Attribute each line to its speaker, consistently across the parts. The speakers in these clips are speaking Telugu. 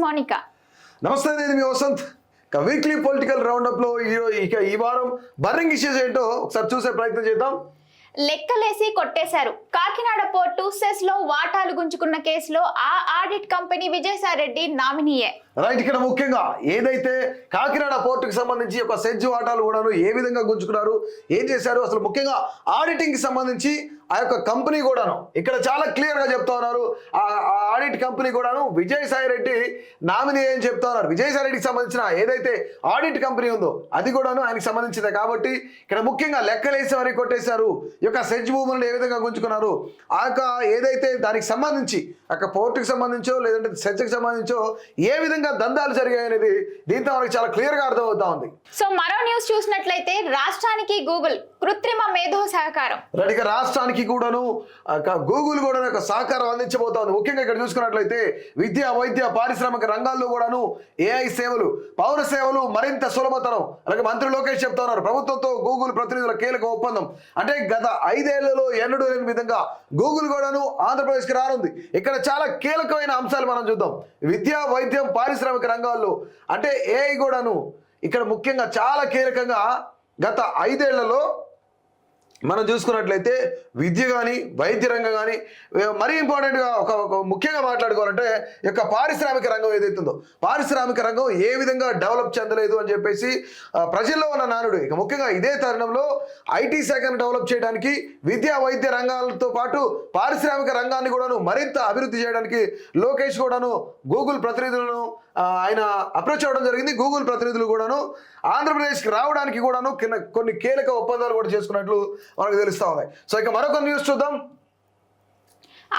Speaker 1: మోనికా.
Speaker 2: నమస్తే, నేను మీ వసంత్. వీక్లీ పొలిటికల్ రౌండప్ లో ఈ వారం బర్నింగ్ ఇష్యూస్ ఏంటో ఒకసారి చూసే ప్రయత్నం చేద్దాం.
Speaker 1: లెక్కలేసి కొట్టేశారు. కాకినాడ పోర్టు సెస్ లో వాటాలు గుంజుకున్న కేసులో ఆ ఆడిట్ కంపెనీ విజయసాయి రెడ్డి నామినీయే.
Speaker 2: రైట్, ఇక్కడ ముఖ్యంగా ఏదైతే కాకినాడ పోర్టుకి సంబంధించి ఒక సెజ్ వాటాలు కూడాను ఏ విధంగా గుంజుకున్నారు, ఏం చేశారు, అసలు ముఖ్యంగా ఆడిటింగ్ కి సంబంధించి ఆ యొక్క కంపెనీ కూడాను ఇక్కడ చాలా క్లియర్ గా చెప్తా ఉన్నారు. ఆ ఆడిట్ కంపెనీ కూడాను విజయసాయి రెడ్డి నామినీ అని చెప్తా ఉన్నారు. విజయసాయి రెడ్డికి సంబంధించిన ఏదైతే ఆడిట్ కంపెనీ ఉందో అది కూడాను ఆయనకి సంబంధించిందే. కాబట్టి ఇక్కడ ముఖ్యంగా లెక్కలేసి వారి కొట్టేశారు. ఈ యొక్క సెజ్ భూములను ఏ విధంగా గుంజుకున్నారు, ఆ యొక్క ఏదైతే దానికి సంబంధించి ఆ పోర్టుకి సంబంధించో లేదంటే సెజ్కి సంబంధించో ఏ విధంగా దందాలు జరిగాయి అనేది దీంతో మనకి చాలా క్లియర్ గా అర్థమవుతా ఉంది.
Speaker 1: సో మరో న్యూస్ చూసినట్లయితే రాష్ట్రానికి గూగుల్ కృత్రిమ మేధో సహకారం.
Speaker 2: ఇక రాష్ట్రానికి కూడాను గూగుల్ కూడా ఒక సహకారం అందించబోతా ఉంది. ముఖ్యంగా ఇక్కడ చూసుకున్నట్లయితే విద్య, వైద్య, పారిశ్రామిక రంగాల్లో కూడాను ఏఐ సేవలు, పౌర సేవలు మరింత సులభతరం. అలాగే మంత్రి లోకేష్ చెప్తా ఉన్నారు, ప్రభుత్వంతో గూగుల్ ప్రతినిధుల కీలక ఒప్పందం. అంటే గత 5 ఏళ్లలో ఎన్నడూ లేని విధంగా గూగుల్ కూడాను ఆంధ్రప్రదేశ్కి రానుంది. ఇక్కడ చాలా కీలకమైన అంశాలు మనం చూద్దాం. విద్య, వైద్యం, పారిశ్రామిక రంగాల్లో అంటే ఏఐ కూడాను ఇక్కడ ముఖ్యంగా చాలా కీలకంగా గత 5 ఏళ్లలో మనం చూసుకున్నట్లయితే విద్య కానీ, వైద్య రంగం కానీ, మరీ ఇంపార్టెంట్గా ఒక ముఖ్యంగా మాట్లాడుకోవాలంటే ఈ యొక్క పారిశ్రామిక రంగం ఏదైతుందో పారిశ్రామిక రంగం ఏ విధంగా డెవలప్ చెందలేదు అని చెప్పేసి ప్రజల్లో ఉన్న నానుడు. ఇక ముఖ్యంగా ఇదే తరుణంలో ఐటీ శాఖను డెవలప్ చేయడానికి విద్యా, వైద్య రంగాలతో పాటు పారిశ్రామిక రంగాన్ని కూడాను మరింత అభివృద్ధి చేయడానికి లోకేష్ కూడాను గూగుల్ ప్రతినిధులను ఆయన అప్రోచ్ అవ్వడం జరిగింది. గూగుల్ ప్రతినిధులు కూడాను ఆంధ్రప్రదేశ్కి రావడానికి కూడాను కొన్ని కీలక ఒప్పందాలు కూడా చేసుకున్నట్లు మనకు తెలుస్తా ఉన్నాయి. సో ఇక మరొక న్యూస్ చూద్దాం.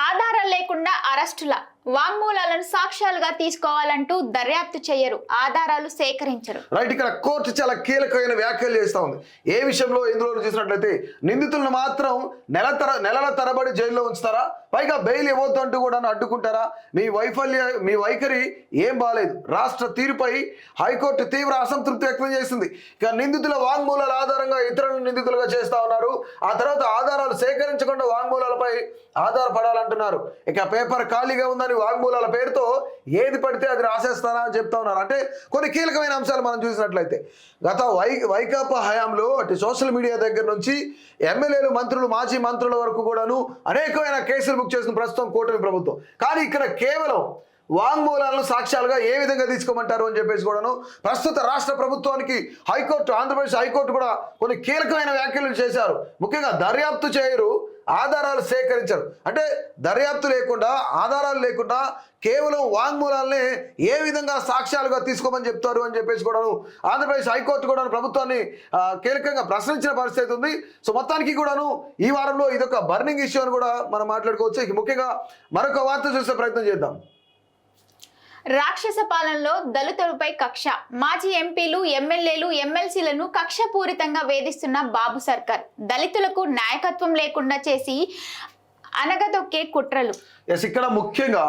Speaker 1: ఆధారాలు లేకుండా అరెస్టుల వాంగ్మూలాలను సాక్ష్యాలుగా తీసుకోవాలంటూ దర్యాప్తు చేయరు, ఆధారాలు సేకరించరు.
Speaker 2: రైట్, ఇక్కడ కోర్టు చాలా కీలకమైన వ్యాఖ్యలు చేస్తా ఉంది. ఏ విషయంలో ఇందులో చూసినట్లయితే నిందితులను మాత్రం నెలల తరబడి జైల్లో ఉంచుతారా, పైగా బెయిల్ ఇవ్వద్దు అంటూ కూడా అడ్డుకుంటారా, మీ వైఖరి ఏం బాలేదు. రాష్ట్ర తీరుపై హైకోర్టు తీవ్ర అసంతృప్తి వ్యక్తం చేసింది. ఇక నిందితుల వాంగ్మూలాల ఆధారంగా ఇతరులను నిందితులుగా చేస్తా ఉన్నారు. ఆ తర్వాత ఆధారాలు సేకరించకుండా వాంగ్మూలాలపై ఆధారపడాలంటున్నారు. ఇక పేపర్ ఖాళీగా ఉందని వాంగ్మూలాల పేరుతో ఏది పడితే అది రాసేస్తారా అని చెప్తా ఉన్నారు. అంటే కొన్ని కీలకమైన అంశాలు మనం చూసినట్లయితే గత వైకాపా హయాంలో అటు సోషల్ మీడియా దగ్గర నుంచి ఎమ్మెల్యేలు, మంత్రులు, మాజీ మంత్రుల వరకు కూడాను అనేకమైన కేసులు బుక్ చేసిన ప్రస్తుతం కూటమి ప్రభుత్వం. కానీ ఇక్కడ కేవలం వాంగ్మూలాలను సాక్ష్యాలుగా ఏ విధంగా తీసుకోమంటారు అని చెప్పేసి కూడాను ప్రస్తుత రాష్ట్ర ప్రభుత్వానికి హైకోర్టు, ఆంధ్రప్రదేశ్ హైకోర్టు కూడా కొన్ని కీలకమైన వ్యాఖ్యలు చేశారు. ముఖ్యంగా దర్యాప్తు చేయరు, ఆధారాలు సేకరించరు. అంటే దర్యాప్తు లేకుండా, ఆధారాలు లేకుండా కేవలం వాంగ్మూలాలనే ఏ విధంగా సాక్ష్యాలుగా తీసుకోమని చెప్తారు అని చెప్పేసి కూడాను ఆంధ్రప్రదేశ్ హైకోర్టు కూడా ప్రభుత్వాన్ని కీలకంగా ప్రశ్నించిన పరిస్థితి ఉంది. సో మొత్తానికి కూడాను ఈ వారంలో ఇదొక బర్నింగ్ ఇష్యూ అని కూడా మనం మాట్లాడుకోవచ్చు. ఇక ముఖ్యంగా మరొక వార్త చూసే ప్రయత్నం చేద్దాం.
Speaker 1: రాక్షస పాలనలో దళితులపై కక్ష. మాజీ ఎంపీలు, ఎమ్మెల్యేలు, ఎమ్మెల్సీలను కక్షపూరితంగా వేధిస్తున్న బాబు సర్కార్ దళితులకు నాయకత్వం లేకుండా చేసి అనగదొక్కే కుట్రలు.
Speaker 2: ఇక్కడ ముఖ్యంగా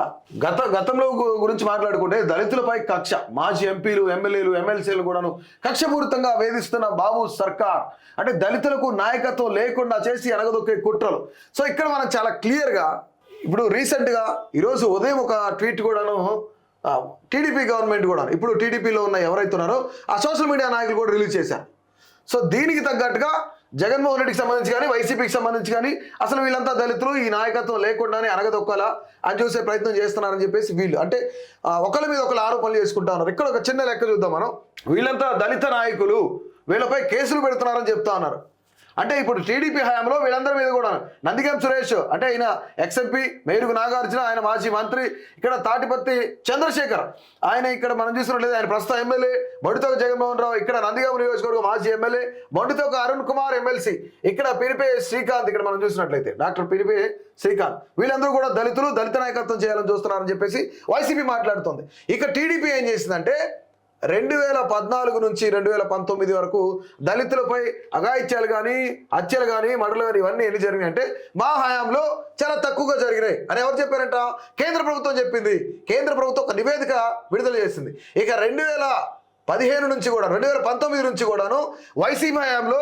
Speaker 2: గతంలో గురించి మాట్లాడుకుంటే దళితులపై కక్ష, మాజీ ఎంపీలు, ఎమ్మెల్యేలు, ఎమ్మెల్సీలు కూడాను కక్షపూరితంగా వేధిస్తున్న బాబు సర్కార్ అంటే దళితులకు నాయకత్వం లేకుండా చేసి అనగదొక్కే కుట్రలు. సో ఇక్కడ మనం చాలా క్లియర్గా ఇప్పుడు రీసెంట్గా ఈరోజు ఉదయం ఒక ట్వీట్ కూడాను టీడీపీ గవర్నమెంట్ కూడా ఇప్పుడు టీడీపీలో ఉన్న ఎవరైతే ఉన్నారో ఆ సోషల్ మీడియా నాయకులు కూడా రిలీజ్ చేశారు. సో దీనికి తగ్గట్టుగా జగన్మోహన్ రెడ్డికి సంబంధించి కానీ, వైసీపీకి సంబంధించి కానీ అసలు వీళ్ళంతా దళితులు, ఈ నాయకత్వం లేకుండానే అనగదొక్కాలా అని చూసే ప్రయత్నం చేస్తున్నారని చెప్పేసి వీళ్ళు అంటే ఒకరి మీద ఒకరు ఆరోపణలు చేసుకుంటా ఉన్నారు. ఇక్కడ ఒక చిన్న లెక్క చూద్దాం మనం. వీళ్ళంతా దళిత నాయకులు, వీళ్ళపై కేసులు పెడుతున్నారని చెప్తా ఉన్నారు. అంటే ఇప్పుడు టీడీపీ హయాంలో వీళ్ళందరి మీద కూడా నందిగం సురేష్ అంటే ఆయన ఎక్స్ఎంపీ, మేరుగు నాగార్జున ఆయన మాజీ మంత్రి, ఇక్కడ తాటిపత్తి చంద్రశేఖర్ ఆయన ఇక్కడ మనం చూసినట్లయితే ఆయన ప్రస్తుత ఎమ్మెల్యే, బొండితోక జగన్మోహన్ రావు ఇక్కడ నందిగం నియోజకవర్గం మాజీ ఎమ్మెల్యే, బొండితోక అరుణ్ కుమార్ ఎమ్మెల్సీ, ఇక్కడ పినిపే శ్రీకాంత్ ఇక్కడ మనం చూసినట్లయితే డాక్టర్ పినిపే శ్రీకాంత్, వీళ్ళందరూ కూడా దళితులు, దళిత నాయకత్వం చేయాలని చూస్తున్నారని చెప్పేసి వైసీపీ మాట్లాడుతుంది. ఇక టీడీపీ ఏం చేసిందంటే 2014 నుంచి 2019 వరకు దళితులపై అఘాయిత్యాలు కానీ, హత్యలు కానీ, మర్డర్లు కానీ ఇవన్నీ ఎన్ని జరిగినాయి అంటే మా హయాంలో చాలా తక్కువగా జరిగినాయి అని ఎవరు చెప్పారంట? కేంద్ర ప్రభుత్వం చెప్పింది. కేంద్ర ప్రభుత్వం ఒక నివేదిక విడుదల చేసింది. ఇక 2015 నుంచి కూడా 2019 నుంచి కూడాను వైసీపీ హయాంలో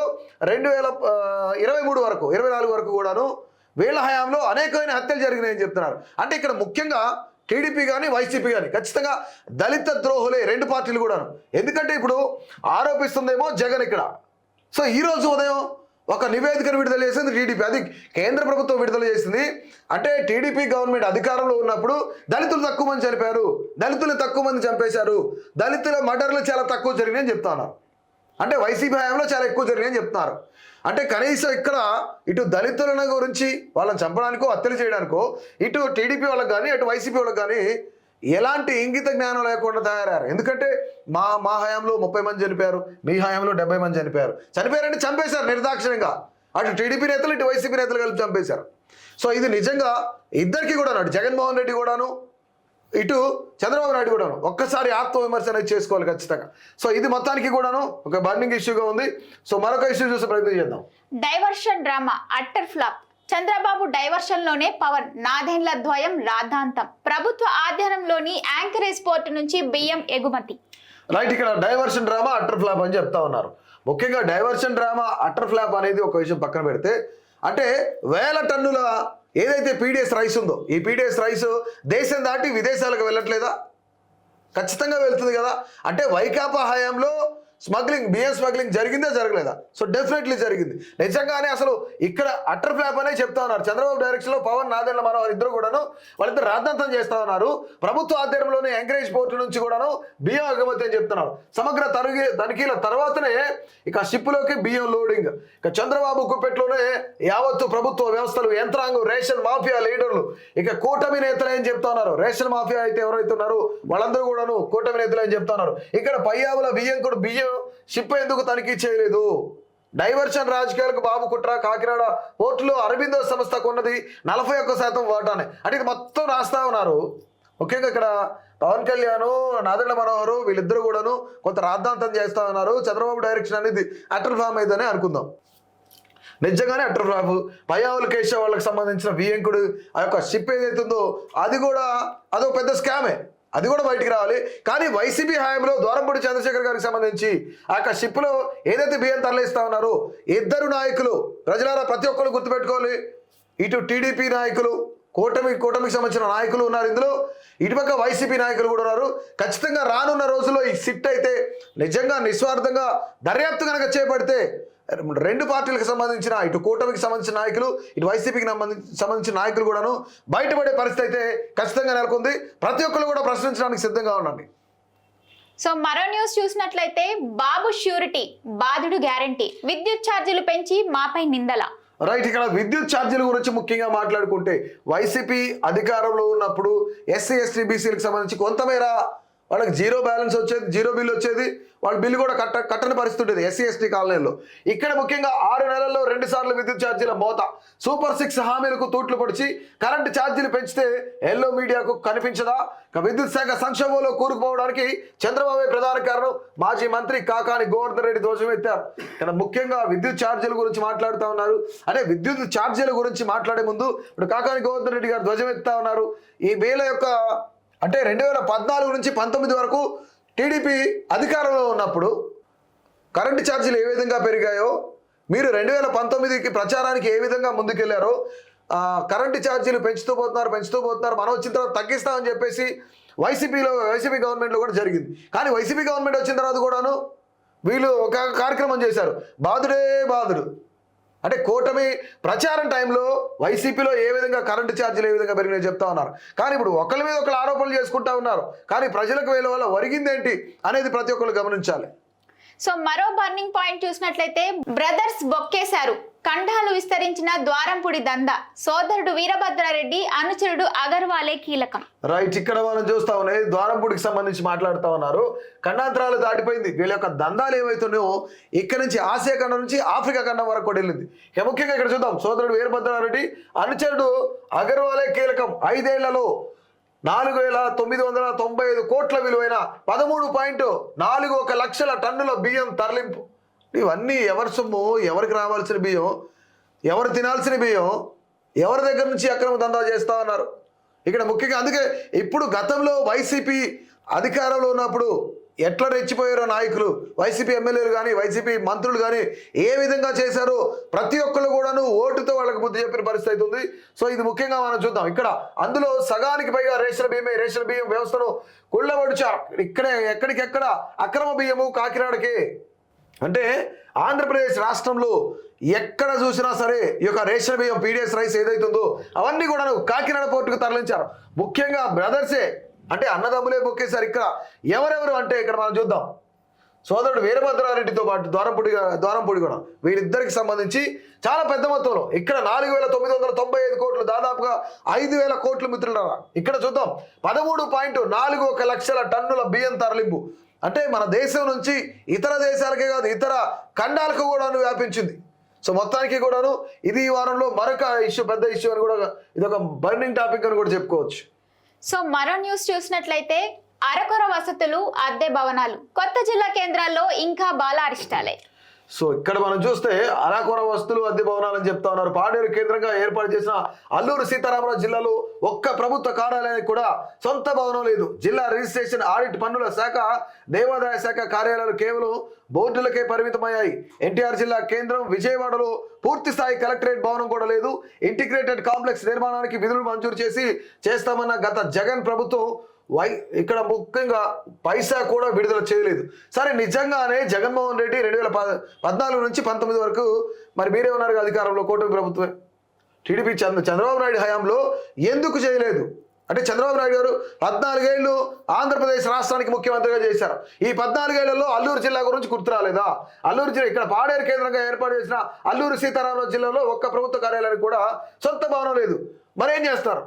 Speaker 2: 2023 వరకు 24 వరకు కూడాను వీళ్ళ హయాంలో అనేకమైన హత్యలు జరిగినాయని చెప్తున్నారు. అంటే ఇక్కడ ముఖ్యంగా టీడీపీ కానీ వైసీపీ కానీ ఖచ్చితంగా దళిత ద్రోహులే రెండు పార్టీలు కూడాను. ఎందుకంటే ఇప్పుడు ఆరోపిస్తుందేమో జగన్ ఇక్కడ. సో ఈరోజు ఉదయం ఒక నివేదికను విడుదల చేసింది టీడీపీ, అది కేంద్ర ప్రభుత్వం విడుదల చేసింది. అంటే టీడీపీ గవర్నమెంట్ అధికారంలో ఉన్నప్పుడు దళితులు తక్కువ మంది చనిపోయారు, దళితులు తక్కువ మంది చంపేశారు, దళితుల మర్డర్లు చాలా తక్కువ జరిగినాయని చెప్తా ఉన్నారు. అంటే వైసీపీ హయాంలో చాలా ఎక్కువ జరిగినాయని చెప్తున్నారు. అంటే కనీసం ఇక్కడ ఇటు దళితుల గురించి వాళ్ళని చంపడానికో హత్యలు చేయడానికో ఇటు టీడీపీ వాళ్ళకి కానీ అటు వైసీపీ వాళ్ళకి కానీ ఎలాంటి ఇంగిత జ్ఞానం లేకుండా తయారయ్యారు. ఎందుకంటే మా హయాంలో 30 మంది చనిపోయారు, మీ హయాంలో 70 మంది చనిపోయారంటే చంపేశారు నిర్దాక్షిణ్యంగా. అటు టీడీపీ నేతలు ఇటు వైసీపీ నేతలు కలిపి చంపేశారు. సో ఇది నిజంగా ఇద్దరికి కూడాను, అటు జగన్మోహన్ రెడ్డి కూడాను ఇటు చంద్రబాబు నాయుడు కూడాను ఒక్కసారి ఆత్మవిమర్శ అనేది చేసుకోవాలి ఖచ్చితంగా. సో ఇది మొత్తానికి కూడాను ఒక బర్నింగ్ ఇష్యూగా ఉంది. సో మరొక ఇష్యూ చూసే ప్రయత్నం చేద్దాం.
Speaker 1: Diversion drama utter flop. Chandrababu diversion లోనే పవన్, నాదేండ్ల ద్వయం రాద్ధాంతం. ప్రభుత్వ ఆధ్వర్యంలోని యాంకరేజ్ పోర్టు నుంచి బియ్యం ఎగుమతి.
Speaker 2: రైట్, ఇక్కడ డైవర్షన్ డ్రామా అట్టర్ ఫ్లాప్ అని చెప్తా ఉన్నారు. ముఖ్యంగా డైవర్షన్ డ్రామా అట్టర్ ఫ్లాప్ అనేది ఒక విషయం పక్కన పెడితే, అంటే 1000 టన్నుల ఏదైతే పీడిఎస్ రైస్ ఉందో, ఈ పీడిఎస్ రైస్ దేశం దాటి విదేశాలకు వెళ్ళట్లేదా? ఖచ్చితంగా వెళ్తుంది కదా. అంటే వైకాపా హయాంలో బియ్యం స్మగ్లింగ్ జరిగిందా జరగలేదా? సో డెఫినెట్లీ జరిగింది. నిజంగానే అసలు ఇక్కడ అట్టర్ ఫ్లాప్ అనే చెప్తా ఉన్నారు. చంద్రబాబు డైరెక్షన్ లో పవన్, నాదెండ్ల మనోహర్ ఇద్దరు కూడాను వాళ్ళిద్దరు రాద్ధాంతం చేస్తా ఉన్నారు. ప్రభుత్వ ఆధ్వర్యంలోని ఎంకరేజ్ పోర్టు నుంచి కూడాను బియ్యం ఎగుమతి అని చెప్తున్నారు. సమగ్ర తనిఖీల తర్వాతనే ఇక షిప్లోకి బియ్యం లోడింగ్. ఇక చంద్రబాబు గుప్పెట్లోనే యావత్తు ప్రభుత్వ వ్యవస్థలు, యంత్రాంగం, రేషన్ మాఫియా లీడర్లు, ఇక కూటమి నేతలు ఏం చెప్తా ఉన్నారు. రేషన్ మాఫియా అయితే ఎవరైతే ఉన్నారో వాళ్ళందరూ కూడాను కూటమి నేతలు అని చెప్తా ఉన్నారు. ఇక్కడ పయ్యావుల బియ్యం కూడా బియ్యం షిప్ ఎందుకు తనిఖీ చేయలేదు? డైవర్షన్ రాజకీయాలకు బాబు కుట్ర. కాకినాడ పోర్టులో అరబిందో సంస్థ కొన్నది 41% వాటానే. అంటే ఇది మొత్తం రాస్తా ఉన్నారు. ముఖ్యంగా ఇక్కడ పవన్ కళ్యాణ్, నాదెండ్ల మనోహర్ వీళ్ళిద్దరు కూడాను కొంత రాద్ధాంతం చేస్తా ఉన్నారు. చంద్రబాబు డైరెక్షన్ అనేది అటర్ ఫ్లాప్ అయిందని అనుకుందాం. నిజంగానే అటర్ ఫ్లాప్. పయ్యావుల కేశవ్ వాళ్ళకి సంబంధించిన వియంకుడు ఆ యొక్క షిప్ ఏదైతుందో అది కూడా అదో పెద్ద స్కామే, అది కూడా బయటికి రావాలి. కానీ వైసీపీ హయాంలో ద్వారంపూడి చంద్రశేఖర్ గారికి సంబంధించి ఆ యొక్క షిప్లో ఏదైతే బియ్యం తరలిస్తా ఉన్నారో ఇద్దరు నాయకులు, ప్రజలారా ప్రతి ఒక్కరు గుర్తుపెట్టుకోవాలి, ఇటు టీడీపీ నాయకులు, కూటమికి సంబంధించిన నాయకులు ఉన్నారు ఇందులో, ఇటుపక్క వైసీపీ నాయకులు కూడా ఉన్నారు. ఖచ్చితంగా రానున్న రోజుల్లో ఈ సిట్ అయితే నిజంగా నిస్వార్థంగా దర్యాప్తు కనుక చేపడితే రెండు పార్టీలకు సంబంధించిన, ఇటు కూటమికి సంబంధించిన నాయకులు, ఇటు వైసీపీకి సంబంధించిన నాయకులు కూడాను బయటపడే పరిస్థితి అయితే ఖచ్చితంగా నెలకొంది. ప్రతి ఒక్కరు కూడా ప్రశ్నించడానికి సిద్ధంగా ఉండండి.
Speaker 1: సో మరో న్యూస్ చూసినట్లయితే, బాబు ష్యూరిటీ, బాధుడు గ్యారంటీ, విద్యుత్ ఛార్జీలు పెంచి మాపై నిందల.
Speaker 2: రైట్, ఇక్కడ విద్యుత్ ఛార్జీల గురించి ముఖ్యంగా మాట్లాడుకుంటే, వైసీపీ అధికారంలో ఉన్నప్పుడు ఎస్సీ ఎస్టీ బీసీలకు సంబంధించి కొంతమేర వాళ్ళకి జీరో బ్యాలెన్స్ వచ్చేది, జీరో బిల్ వచ్చేది, వాళ్ళ బిల్లు కూడా కట్టని పరిస్థితి ఉండేది ఎస్సీ ఎస్టీ కాలనీలో. ఇక్కడ ముఖ్యంగా 6 నెలల్లో 2 సార్లు విద్యుత్ ఛార్జీల మోత, సూపర్ 6 హామీలకు తూట్లు పొడిచి కరెంటు ఛార్జీలు పెంచితే ఎల్లో మీడియాకు కనిపించదా? విద్యుత్ శాఖ సంక్షోభంలో కూరుకుపోవడానికి చంద్రబాబు ప్రధాన కారణం. మాజీ మంత్రి కాకాని గోవర్ధన్ రెడ్డి ధ్వజమెత్తారు. ఇక్కడ ముఖ్యంగా విద్యుత్ ఛార్జీల గురించి మాట్లాడుతూ ఉన్నారు. అంటే విద్యుత్ ఛార్జీల గురించి మాట్లాడే ముందు ఇప్పుడు కాకాని గోవర్ధన్ రెడ్డి గారు ధ్వజమెత్తా ఉన్నారు. ఈ వేల యొక్క అంటే 2014 నుంచి 19 వరకు టీడీపీ అధికారంలో ఉన్నప్పుడు కరెంటు ఛార్జీలు ఏ విధంగా పెరిగాయో, మీరు 2019కి ప్రచారానికి ఏ విధంగా ముందుకెళ్లారో, కరెంటు ఛార్జీలు పెంచుతూ పోతున్నారు, మనం వచ్చిన తర్వాత తగ్గిస్తామని చెప్పేసి వైసీపీ గవర్నమెంట్లో కూడా జరిగింది. కానీ వైసీపీ గవర్నమెంట్ వచ్చిన తర్వాత కూడాను వీళ్ళు ఒక కార్యక్రమం చేశారు, బాధుడే బాధుడు. అంటే కూటమి ప్రచారం టైంలో వైసీపీలో ఏ విధంగా కరెంటు ఛార్జీలు ఏ విధంగా పెరిగినాయో చెప్తా ఉన్నారు. కానీ ఇప్పుడు ఒకరి మీద ఒకరు ఆరోపణలు చేసుకుంటా ఉన్నారు. కానీ ప్రజలకు వీళ్ళ వల్ల ఒరిగిందేంటి అనేది ప్రతి ఒక్కరు గమనించాలి.
Speaker 1: సో మరో బర్నింగ్ పాయింట్ చూసినట్లయితే, బ్రదర్స్ బొక్కేశారు, కండాలు విస్తరించిన ద్వారంపూడి దందా, సోదరుడు వీరభద్రారెడ్డి, అనుచరుడు అగర్వాలే కీలకం.
Speaker 2: రైట్, ఇక్కడ మనం చూస్తా ఉన్నాయి ద్వారంపూడికి సంబంధించి మాట్లాడుతూ ఉన్నారు. ఖండాంతరాలు దాటిపోయింది. వీళ్ళ యొక్క దందాలు ఏవైతున్నాయో ఇక్కడ నుంచి ఆసియా ఖండం నుంచి ఆఫ్రికా ఖండం వరకు కూడా వెళ్ళింది. ముఖ్యంగా ఇక్కడ చూద్దాం, సోదరుడు వీరభద్రారెడ్డి, అనుచరుడు అగర్వాలే కీలకం. 5 ఏళ్లలో 4,995 కోట్ల విలువైన 13.41 లక్షల టన్నుల బియ్యం తరలింపు. ఇవన్నీ ఎవరి సొమ్ము, ఎవరికి రావాల్సిన బియ్యం, ఎవరు తినాల్సిన బియ్యం, ఎవరి దగ్గర నుంచి అక్రమ దందా చేస్తా ఉన్నారు ఇక్కడ ముఖ్యంగా. అందుకే ఇప్పుడు గతంలో వైసీపీ అధికారంలో ఉన్నప్పుడు ఎట్లా రెచ్చిపోయారో నాయకులు, వైసీపీ ఎమ్మెల్యేలు కానీ వైసీపీ మంత్రులు కానీ ఏ విధంగా చేశారో ప్రతి ఒక్కరు కూడాను ఓటుతో వాళ్ళకి బుద్ధి చెప్పిన పరిస్థితి అవుతుంది. సో ఇది ముఖ్యంగా మనం చూద్దాం. ఇక్కడ అందులో సగానికి పైగా రేషన్ బియ్యం వ్యవస్థను కుళ్ళబడిచారు. ఇక్కడే ఎక్కడికెక్కడ అక్రమ బియ్యము కాకినాడకి. అంటే ఆంధ్రప్రదేశ్ రాష్ట్రంలో ఎక్కడ చూసినా సరే ఈ యొక్క రేషన్ బియ్యం పీడిఎస్ రైస్ ఏదైతుందో అవన్నీ కూడా కాకినాడ పోర్టుకు తరలించారు. ముఖ్యంగా బ్రదర్సే, అంటే అన్నదమ్ములే బొక్కేశారు. ఇక్కడ ఎవరెవరు అంటే ఇక్కడ మనం చూద్దాం. సోదరుడు వీరభద్రారెడ్డితో పాటు ద్వారంపూడి కూడా వీరిద్దరికి సంబంధించి చాలా పెద్ద మొత్తంలో ఇక్కడ 4,995 కోట్లు, దాదాపుగా 5,000 కోట్లు మిత్రులారా. ఇక్కడ చూద్దాం 13.41 లక్షల టన్నుల బియ్యం తరలింపు. అంటే మన దేశం నుంచి ఇతర దేశాలకే కాదు ఇతర ఖండాలకు కూడా వ్యాపించింది. సో మొత్తానికి కూడాను ఇది ఈ వారంలో మరొక ఇష్యూ, పెద్ద ఇష్యూ అని కూడా ఇది ఒక బర్నింగ్ టాపిక్ అని కూడా చెప్పుకోవచ్చు.
Speaker 1: సో మరో న్యూస్ చూసినట్లయితే అరకొర వసతులు, అద్దె భవనాలు కొత్త జిల్లా కేంద్రాల్లో ఇంకా బాలారిష్టాలే.
Speaker 2: సో ఇక్కడ మనం చూస్తే అరకొర వస్తువులు, అద్దె భవనాలని చెప్తా ఉన్నారు. పాడేరు కేంద్రంగా ఏర్పాటు చేసిన అల్లూరు సీతారామరాజు జిల్లాలో ఒక్క ప్రభుత్వ కార్యాలయానికి కూడా సొంత భవనం లేదు. జిల్లా రిజిస్ట్రేషన్, ఆడిట్, పన్నుల శాఖ, దేవాదాయ శాఖ కార్యాలయాలు కేవలం బోర్డులకే పరిమితమయ్యాయి. ఎన్టీఆర్ జిల్లా కేంద్రం విజయవాడలో పూర్తి స్థాయి కలెక్టరేట్ భవనం కూడా లేదు. ఇంటిగ్రేటెడ్ కాంప్లెక్స్ నిర్మాణానికి విధులు మంజూరు చేస్తామన్న గత జగన్ ప్రభుత్వం ఇక్కడ ముఖ్యంగా పైసా కూడా విడుదల చేయలేదు. సరే, నిజంగానే జగన్మోహన్ రెడ్డి 2014 నుంచి 19 వరకు మరి మీరేమన్నారు అధికారంలో కూటమి ప్రభుత్వమే, టీడీపీ చంద్రబాబు నాయుడు హయాంలో ఎందుకు చేయలేదు అంటే చంద్రబాబు నాయుడు గారు 14 ఏళ్ళు ఆంధ్రప్రదేశ్ రాష్ట్రానికి ముఖ్యమంత్రిగా చేశారు. ఈ 14 ఏళ్లలో అల్లూరు జిల్లా గురించి గుర్తు రాలేదా? అల్లూరు జిల్లా ఇక్కడ పాడేరు కేంద్రంగా ఏర్పాటు చేసిన అల్లూరు సీతారామరాజు జిల్లాలో ఒక్క ప్రభుత్వ కార్యాలయానికి కూడా సొంత భవనం లేదు. మరేం చేస్తారు?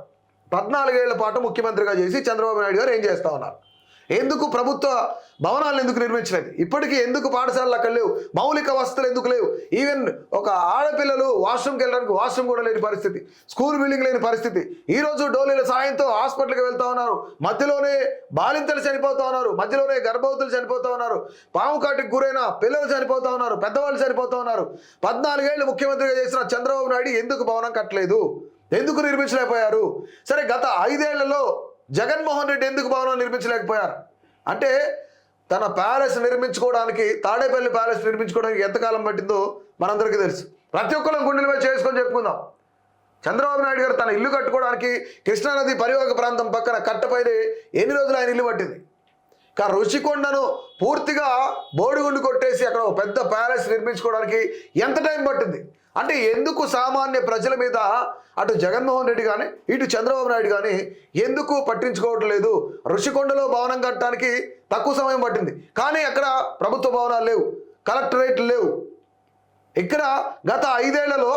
Speaker 2: 14 ఏళ్ల పాటు ముఖ్యమంత్రిగా చేసి చంద్రబాబు నాయుడు గారు ఏం చేస్తా ఉన్నారు? ఎందుకు ప్రభుత్వ భవనాలను ఎందుకు నిర్మించలేదు? ఇప్పటికీ ఎందుకు పాఠశాలలు అక్కడ లేవు? మౌలిక వసతులు ఎందుకు లేవు? ఈవెన్ ఒక ఆడపిల్లలు వాష్రూమ్కి వెళ్ళడానికి వాష్రూమ్ కూడా లేని పరిస్థితి, స్కూల్ బిల్డింగ్ లేని పరిస్థితి. ఈరోజు డోలీల సాయంతో హాస్పిటల్కి వెళ్తా ఉన్నారు, మధ్యలోనే బాలింతలు చనిపోతా ఉన్నారు, మధ్యలోనే గర్భవతులు చనిపోతా ఉన్నారు, పాము కాటికి గురైన పిల్లలు చనిపోతా ఉన్నారు, పెద్దవాళ్ళు చనిపోతా ఉన్నారు. 14 ఏళ్ళు ముఖ్యమంత్రిగా చేసిన చంద్రబాబు నాయుడు ఎందుకు భవనం కట్టలేదు? ఎందుకు నిర్మించలేకపోయారు? సరే, గత 5 ఏళ్లలో జగన్మోహన్ రెడ్డి ఎందుకు భవనం నిర్మించలేకపోయారు? అంటే తన ప్యాలెస్ నిర్మించుకోవడానికి, తాడేపల్లి ప్యాలెస్ నిర్మించుకోవడానికి ఎంతకాలం పట్టిందో మనందరికీ తెలుసు. ప్రతి ఒక్కరం గుండెల మీద చేసుకొని చెప్పుకుందాం. చంద్రబాబు నాయుడు గారు తన ఇల్లు కట్టుకోవడానికి కృష్ణానది పరివాహక ప్రాంతం పక్కన కట్టపైనే ఎన్ని రోజులు ఆయన ఇల్లు పట్టింది. కానీ రుషికొండను పూర్తిగా బోడిగుండు కొట్టేసి అక్కడ ఒక పెద్ద ప్యాలెస్ నిర్మించుకోవడానికి ఎంత టైం పట్టింది? అంటే ఎందుకు సామాన్య ప్రజల మీద అటు జగన్మోహన్ రెడ్డి కానీ ఇటు చంద్రబాబు నాయుడు కానీ ఎందుకు పట్టించుకోవటం లేదు? రుషికొండలో భవనం కట్టడానికి తక్కువ సమయం పట్టింది, కానీ అక్కడ ప్రభుత్వ భవనాలు లేవు, కలెక్టరేట్లు లేవు. ఇక్కడ గత 5 ఏళ్లలో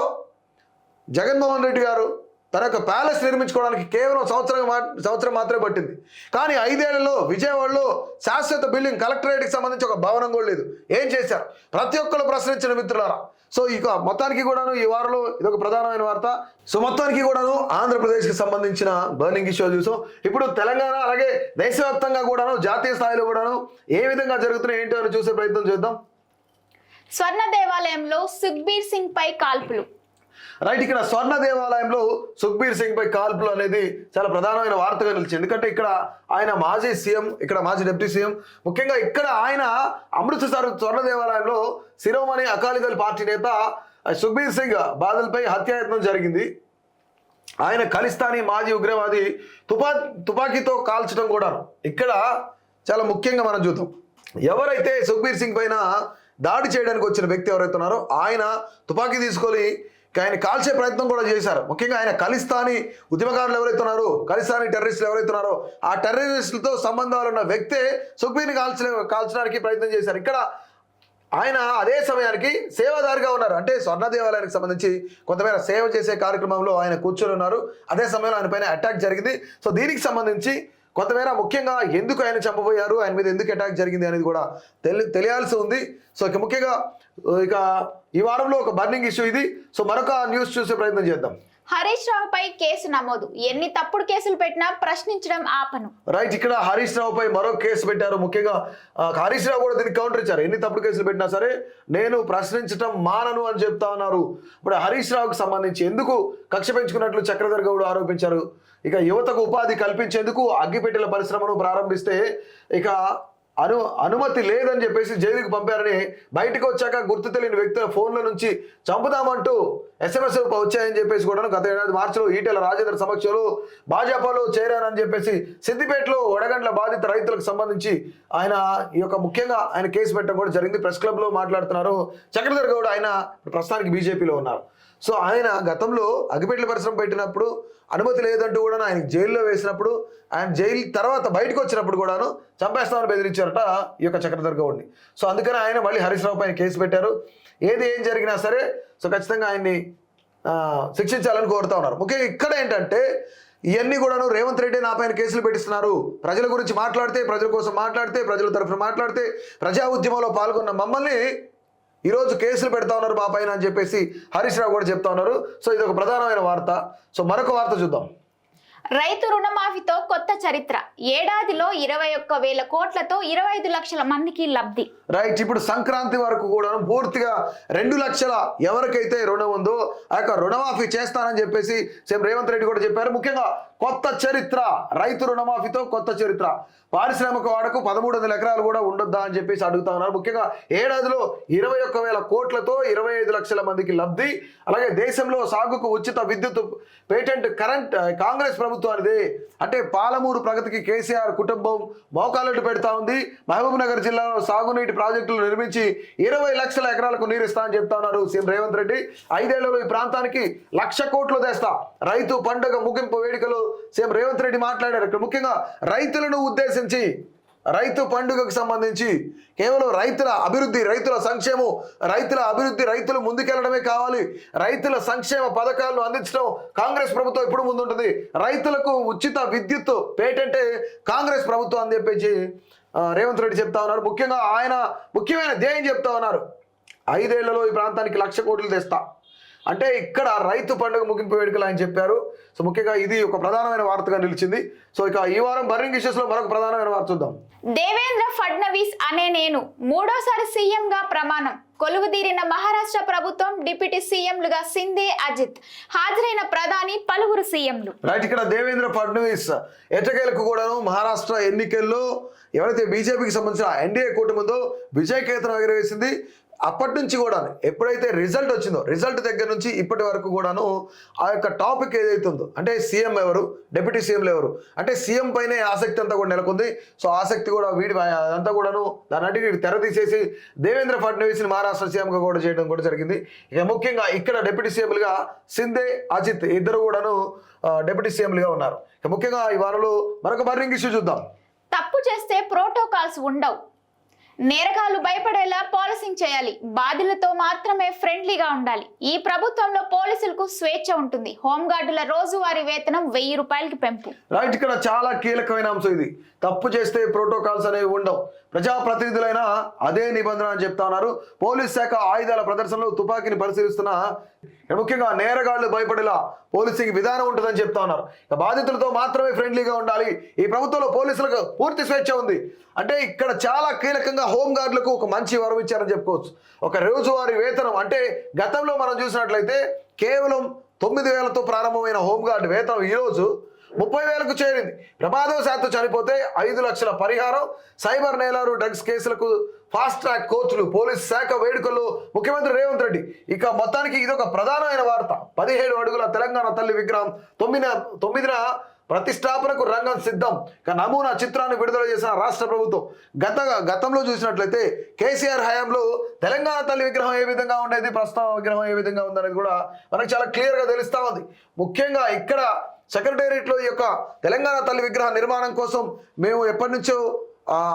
Speaker 2: జగన్మోహన్ రెడ్డి గారు తన యొక్క ప్యాలెస్ నిర్మించుకోవడానికి కేవలం సంవత్సరం మాత్రమే పట్టింది. కానీ 5 ఏళ్లలో విజయవాడలో శాశ్వత బిల్డింగ్, కలెక్టరేట్కి సంబంధించి ఒక భవనం కూడా లేదు. ఏం చేశారు? ప్రతి ఒక్కరు ప్రశ్నించిన మిత్రులారా. సో ఇక మొత్తానికి కూడాను ఈ వారంలో ఇదొక ప్రధానమైన వార్త. సో మొత్తానికి కూడాను ఆంధ్రప్రదేశ్కి సంబంధించిన బర్నింగ్ ఇష్యూ చూసాం. ఇప్పుడు తెలంగాణ అలాగే దేశవ్యాప్తంగా కూడాను జాతీయ స్థాయిలో కూడాను ఏ విధంగా జరుగుతున్నాయి ఏంటో అని చూసే ప్రయత్నం చేద్దాం.
Speaker 1: స్వర్ణ దేవాలయంలో సుఖ్బీర్ సింగ్ పై కాల్పులు.
Speaker 2: రైట్, ఇక్కడ స్వర్ణ దేవాలయంలో సుఖ్బీర్ సింగ్ పై కాల్పులు అనేది చాలా ప్రధానమైన వార్తగా నిలిచింది. ఎందుకంటే ఇక్కడ ఆయన మాజీ సీఎం, ఇక్కడ మాజీ డిప్యూటీ సీఎం. ముఖ్యంగా ఇక్కడ ఆయన అమృత్సర్ స్వర్ణ దేవాలయంలో శిరోమణి అకాలీదళ్ పార్టీ నేత సుఖ్బీర్ సింగ్ బాదల్పై హత్యాయత్నం జరిగింది. ఆయన ఖలిస్తానీ మాజీ ఉగ్రవాది తుపాకీతో కాల్చడం కూడా ఇక్కడ చాలా ముఖ్యంగా మనం చూద్దాం. ఎవరైతే సుఖ్బీర్ సింగ్ పైన దాడి చేయడానికి వచ్చిన వ్యక్తి ఎవరైతే ఉన్నారో ఆయన తుపాకీ తీసుకొని ఆయన కాల్చే ప్రయత్నం కూడా చేశారు. ముఖ్యంగా ఆయన ఖలిస్తానీ ఉద్యమకారులు ఎవరైతే ఉన్నారో, ఖలిస్తానీ టెర్రరిస్టులు ఎవరైతే ఉన్నారో ఆ టెర్రరిస్టులతో సంబంధాలు ఉన్న వ్యక్తే సుఖ్బీర్ని కాల్చడానికి ప్రయత్నం చేశారు. ఇక్కడ ఆయన అదే సమయానికి సేవాదారిగా ఉన్నారు. అంటే స్వర్ణ దేవాలయానికి సంబంధించి కొంతమేర సేవ చేసే కార్యక్రమంలో ఆయన కూర్చొని ఉన్నారు. అదే సమయంలో ఆయన పైన అటాక్ జరిగింది. సో దీనికి సంబంధించి కొంతమేర ముఖ్యంగా ఎందుకు ఆయన చంపబోయారు, ఆయన మీద ఎందుకు అటాక్ జరిగింది అనేది కూడా తెలియాల్సి ఉంది. సో ఇక ముఖ్యంగా ఇక ఈ వారంలో ఒక బర్నింగ్ ఇష్యూ ఇది. సో మరొక న్యూస్ చూసే ప్రయత్నం చేద్దాం.
Speaker 1: హరీష్ రావుపై కేసు నమోదు. ఎన్ని తప్పుడు కేసులు పెట్టినా ప్రశ్నించడం ఆపను.
Speaker 2: రైట్, ఇక్కడ హరీష్ రావుపై మరో కేసు పెట్టారు. ముఖ్యంగా హరీష్ రావు కూడా దీనికి కౌంటర్ ఇచ్చారు. ఎన్ని తప్పుడు కేసులు పెట్టినా సరే నేను ప్రశ్నించడం మానను అని చెప్తా ఉన్నారు. ఇప్పుడు హరీష్ రావుకు సంబంధించి ఎందుకు కక్ష పెంచుకున్నట్లు చక్రధర్ గౌడ్ ఆరోపించారు. ఇక యువతకు ఉపాధి కల్పించేందుకు అగ్గిపెట్టెల పరిశ్రమను ప్రారంభిస్తే ఇక అనుమతి లేదని చెప్పేసి జైలుకి పంపారని, బయటకు వచ్చాక గుర్తు తెలియని వ్యక్తుల ఫోన్ల నుంచి చంపుదామంటూ SMS వచ్చాయని చెప్పేసి కూడా గత ఏడాది మార్చిలో ఈటెల రాజేందర్ సమక్షంలో భాజపాలో చేరారని చెప్పేసి సిద్దిపేటలో వడగండ్ల బాధిత రైతులకు సంబంధించి ఆయన ఈ యొక్క ముఖ్యంగా ఆయన కేసు పెట్టడం కూడా జరిగింది. ప్రెస్ క్లబ్ లో మాట్లాడుతున్నారు చక్రధర్ గౌడ్. ఆయన ప్రస్తుతానికి బీజేపీలో ఉన్నారు. సో ఆయన గతంలో అగ్గిపెట్టెల పరిశ్రమ పెట్టినప్పుడు అనుమతి లేదంటూ కూడా ఆయన జైల్లో వేసినప్పుడు, ఆయన జైలు తర్వాత బయటకు వచ్చినప్పుడు కూడాను చంపేస్తామని బెదిరించారట ఈ యొక్క చక్రధర్ గౌడ్ని. సో అందుకని ఆయన మళ్ళీ హరీష్ రావు పైన కేసు పెట్టారు. ఏం జరిగినా సరే సో ఖచ్చితంగా ఆయన్ని శిక్షించాలని కోరుతా ఉన్నారు. ముఖ్యంగా ఇక్కడ ఏంటంటే ఇవన్నీ కూడాను రేవంత్ రెడ్డి నా పైన కేసులు పెట్టిస్తున్నారు, ప్రజల గురించి మాట్లాడితే, ప్రజల కోసం మాట్లాడితే, ప్రజల తరఫున మాట్లాడితే, ప్రజా ఉద్యమంలో పాల్గొన్న మమ్మల్ని ఈరోజు కేసులు పెడతా ఉన్నారు మా పైన అని చెప్పేసి హరీష్ రావు కూడా చెప్తా ఉన్నారు. సో ఇది ఒక ప్రధానమైన వార్త. సో మరొక వార్త చూద్దాం.
Speaker 1: రైతు రుణమాఫీతో కొత్త చరిత్ర. ఏడాదిలో 21,000 కోట్లతో 25 లక్షల మందికి లబ్ధి.
Speaker 2: రైట్. ఇప్పుడు సంక్రాంతి వరకు కూడా పూర్తిగా 2 లక్షల ఎవరికైతే రుణం ఉందో ఆ యొక్క రుణమాఫీ చేస్తానని చెప్పేసి సీఎం రేవంత్ రెడ్డి కూడా చెప్పారు. ముఖ్యంగా కొత్త చరిత్ర, రైతు రుణమాఫీతో కొత్త చరిత్ర. పారిశ్రామిక వాడకు 1300 ఎకరాలు కూడా ఉండొద్దా అని చెప్పేసి అడుగుతా ఉన్నారు. ముఖ్యంగా ఏడాదిలో 21,000 కోట్లతో 25 లక్షల మందికి లబ్ధి. అలాగే దేశంలో సాగుకు ఉచిత విద్యుత్ పేటెంట్ కరెంట్ కాంగ్రెస్ ప్రభుత్వానిది. అంటే పాలమూరు ప్రగతికి కేసీఆర్ కుటుంబం మోకాలెట్టు పెడతా ఉంది. మహబూబ్ నగర్ జిల్లాలో సాగునీటి ప్రాజెక్టులు నిర్మించి 20 లక్షల ఎకరాలకు నీరు ఇస్తా అని చెప్తా ఉన్నారు సీఎం రేవంత్ రెడ్డి. 5 ఏళ్లలో ఈ ప్రాంతానికి 1,00,000 కోట్లు తెస్తా. రైతు పండుగ ముగింపు వేడుకలు సీఎం రేవంత్ రెడ్డి మాట్లాడారు. ఇక్కడ ముఖ్యంగా రైతులను ఉద్దేశించి రైతు పండుగకు సంబంధించి కేవలం రైతుల అభివృద్ధి, రైతుల సంక్షేమం, రైతుల అభివృద్ధి, రైతులు ముందుకెళ్లడమే కావాలి. రైతుల సంక్షేమ పథకాలను అందించడం కాంగ్రెస్ ప్రభుత్వం ఎప్పుడు ముందుంటుంది. రైతులకు ఉచిత విద్యుత్ పేటెంటే కాంగ్రెస్ ప్రభుత్వం అని చెప్పేసి రేవంత్ రెడ్డి చెప్తా ఉన్నారు. ముఖ్యంగా ఆయన ముఖ్యమైన ధ్యేయం చెప్తా ఉన్నారు, 5 ఏళ్లలో ఈ ప్రాంతానికి 1,00,000 కోట్లు తెస్తా. అంటే ఇక్కడ రైతు పండుగ ముగింపు వేడుకలు ఆయన చెప్పారు. సో ముఖ్యంగా ఇది ఒక ప్రధానమైన వార్తగా నిలిచింది. సో ఇక ఈ వారం బర్నింగ్ ఇష్యూస్ లో మరొక ప్రధానమైన వార్త చూద్దాం.
Speaker 1: దేవేంద్ర ఫడ్నవీస్ అనే నేను 3వ సీఎంగా ప్రమాణం. కొలువుదీరిన మహారాష్ట్ర ప్రభుత్వం డిప్యూటీ సీఎంలుగా సింధే, అజిత్. హాజరైన ప్రధాని, పలువురు సీఎంలు.
Speaker 2: రైట్. ఇక్కడ దేవేంద్ర ఫడ్నవీస్ ఎట్టకేలకు కూడాను మహారాష్ట్ర ఎన్నికల్లో ఎవరైతే బీజేపీకి సంబంధించిన ఎన్డీఏ కూటమి ఉందో విజయకేతనం ఎగరవేసింది. అప్పటి నుంచి కూడా ఎప్పుడైతే రిజల్ట్ వచ్చిందో రిజల్ట్ దగ్గర నుంచి ఇప్పటి వరకు కూడాను ఆ యొక్క టాపిక్ ఏదైతే ఉందో అంటే సీఎం ఎవరు, డిప్యూటీ సీఎంలు ఎవరు, అంటే సీఎం పైనే ఆసక్తి అంతా కూడా నెలకొంది. సో ఆసక్తి కూడా వీడి అంతా కూడాను దాని అంటే తెర తీసేసి దేవేంద్ర ఫడ్నవీస్ని మహారాష్ట్ర సీఎంగా కూడా చేయడం కూడా జరిగింది. ఇక ముఖ్యంగా ఇక్కడ డిప్యూటీ సీఎంలుగా సింధే, అజిత్ ఇద్దరు కూడాను డిప్యూటీ సీఎంలుగా ఉన్నారు. ఇక ముఖ్యంగా ఈ వారంలో మరొక బర్నింగ్ ఇష్యూ చూద్దాం.
Speaker 1: తప్పు చేస్తే ప్రోటోకాల్స్ ఉండవు. నేరగాళ్లు భయపడేలా పాలసింగ్ చేయాలి. బాధ్యులతో మాత్రమే ఫ్రెండ్లీగా ఉండాలి. ఈ ప్రభుత్వంలో పోలీసులకు స్వేచ్ఛ ఉంటుంది. హోంగార్డుల రోజువారీ వేతనం 1000 రూపాయలకి పెంపు.
Speaker 2: రైట్. ఇక్కడ చాలా కీలకమైన అంశం ఇది. తప్పు చేస్తే ప్రోటోకాల్స్ అనేవి ఉండవు. ప్రజాప్రతినిధులైనా అదే నిబంధన అని చెప్తా ఉన్నారు. పోలీస్ శాఖ ఆయుధాల ప్రదర్శనలో తుపాకీని పరిశీలిస్తున్న ముఖ్యంగా నేరగాళ్లు భయపడేలా పోలీసింగ్ విధానం ఉంటుందని చెప్తా ఉన్నారు. ఇక బాధితులతో మాత్రమే ఫ్రెండ్లీగా ఉండాలి. ఈ ప్రభుత్వంలో పోలీసులకు పూర్తి స్వేచ్ఛ ఉంది. అంటే ఇక్కడ చాలా కీలకంగా హోంగార్డులకు ఒక మంచి వరం ఇచ్చారని చెప్పుకోవచ్చు. ఒక రోజువారీ వేతనం అంటే గతంలో మనం చూసినట్లయితే కేవలం 9,000తో ప్రారంభమైన హోంగార్డు వేతనం ఈరోజు 30,000కు చేరింది. ప్రమాదవశాత్తు చనిపోతే 5 లక్షల పరిహారం. సైబర్ నేరాలు, డ్రగ్స్ కేసులకు ఫాస్ట్ ట్రాక్ కోర్టులు. పోలీస్ శాఖ వేడుకల్లో ముఖ్యమంత్రి రేవంత్ రెడ్డి. ఇక మొత్తానికి ఇది ఒక ప్రధానమైన వార్త. 17 అడుగుల తెలంగాణ తల్లి విగ్రహం 9న ప్రతిష్టాపనకు రంగం సిద్ధం. ఇక నమూనా చిత్రాన్ని విడుదల చేసిన రాష్ట్ర ప్రభుత్వం. గతంలో చూసినట్లయితే కేసీఆర్ హయాంలో తెలంగాణ తల్లి విగ్రహం ఏ విధంగా ఉండేది, ప్రస్తుతం విగ్రహం ఏ విధంగా ఉందనేది కూడా మనకు చాలా క్లియర్గా తెలుస్తూ ఉంది. ముఖ్యంగా ఇక్కడ సెక్రటేరియట్లో ఈ యొక్క తెలంగాణ తల్లి విగ్రహ నిర్మాణం కోసం మేము ఎప్పటి నుంచో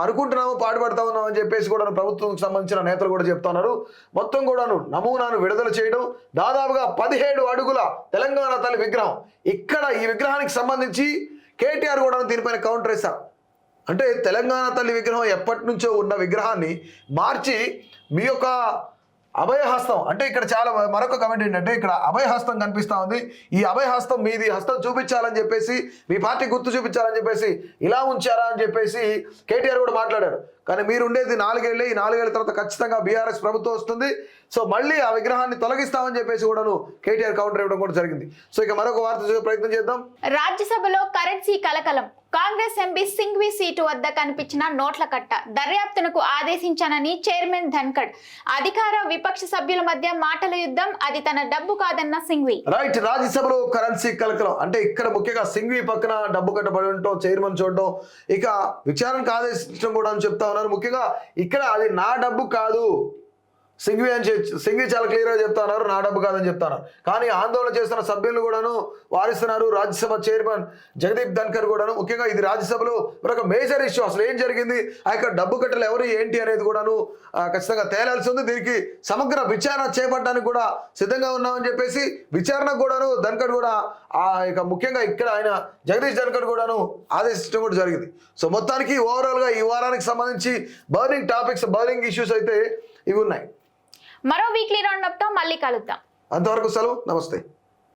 Speaker 2: అనుకుంటున్నాము, పాటుపడతా ఉన్నాం అని చెప్పేసి కూడా ప్రభుత్వంకి సంబంధించిన నేతలు కూడా చెప్తున్నారు. మొత్తం కూడాను నమూనాను విడుదల చేయడం, దాదాపుగా 17 అడుగుల తెలంగాణ తల్లి విగ్రహం. ఇక్కడ ఈ విగ్రహానికి సంబంధించి కేటీఆర్ కూడా దీనిపైన కౌంటర్ వేశారు. అంటే తెలంగాణ తల్లి విగ్రహం ఎప్పటి నుంచో ఉన్న విగ్రహాన్ని మార్చి మీ యొక్క అభయహస్తం అంటే ఇక్కడ చాలా మరొక కమెంట్ ఏంటంటే ఇక్కడ అభయహస్తం కనిపిస్తూ ఉంది. ఈ అభయహస్తం మీది హస్తం చూపించాలని చెప్పేసి, మీ పార్టీ గుర్తు చూపించాలని చెప్పేసి ఇలా ఉంచారా అని చెప్పేసి కేటీఆర్ కూడా మాట్లాడారు. కానీ మీరు ఉండేది 4 ఏళ్ళే. ఈ 4 ఏళ్ల తర్వాత ఖచ్చితంగా బీఆర్ఎస్ ప్రభుత్వం వస్తుంది. సో మళ్ళీ ఆ విగ్రహాన్ని తొలగిస్తామని చెప్పేసి కూడాను కేటీఆర్ కౌంటర్ ఇవ్వడం కూడా జరిగింది. సో ఇక మరొక వార్త చూసే ప్రయత్నం చేద్దాం.
Speaker 1: రాజ్యసభలో కరెన్సీ కలకలం. కాంగ్రెస్ ఎంపీ సింఘ్వి సీటు వద్ద కనిపించిన నోట్ల కట్ట. దర్యాప్తునకు ఆదేశించానని చైర్మన్ ధన్ఖడ్. అధికార విపక్ష సభ్యుల మధ్య మాటల యుద్ధం. అది తన డబ్బు కాదన్న సింఘ్వి.
Speaker 2: రైట్, రాజ్యసభలో కరెన్సీ కలకలం. అంటే ఇక్కడ ముఖ్యంగా సింఘ్వి పక్కన డబ్బు కట్టబడి ఉండటం, చైర్మన్ చూడడం, ఇక విచారణకు ఆదేశించడం కూడా అని చెప్తా ఉన్నారు. ముఖ్యంగా ఇక్కడ అది నా డబ్బు కాదు, సింఘ్వి చాలా క్లియర్గా చెప్తా ఉన్నారు, నా డబ్బు కాదని చెప్తున్నారు. కానీ ఆందోళన చేస్తున్న సభ్యులు కూడాను వారిస్తున్నారు. రాజ్యసభ చైర్మన్ జగదీప్ ధన్కర్ కూడాను ముఖ్యంగా ఇది రాజ్యసభలో మరొక మేజర్ ఇష్యూ. అసలు ఏం జరిగింది, ఆ యొక్క డబ్బు కట్టలు ఎవరు ఏంటి అనేది కూడాను ఖచ్చితంగా తేలాల్సి ఉంది. దీనికి సమగ్ర విచారణ చేపట్టడానికి కూడా సిద్ధంగా ఉన్నామని చెప్పేసి విచారణకు కూడాను ధన్కర్ కూడా ఇక ముఖ్యంగా ఇక్కడ ఆయన జగదీష్ ధన్కర్ కూడాను ఆదేశించడం కూడా జరిగింది. సో మొత్తానికి ఓవరాల్గా ఈ వారానికి సంబంధించి బర్నింగ్ ఇష్యూస్ అయితే ఇవి ఉన్నాయి.
Speaker 1: మరో వీక్లీ రౌండప్ తో మళ్ళీ కలుద్దాం.
Speaker 2: అంతవరకు సెలవు, నమస్తే.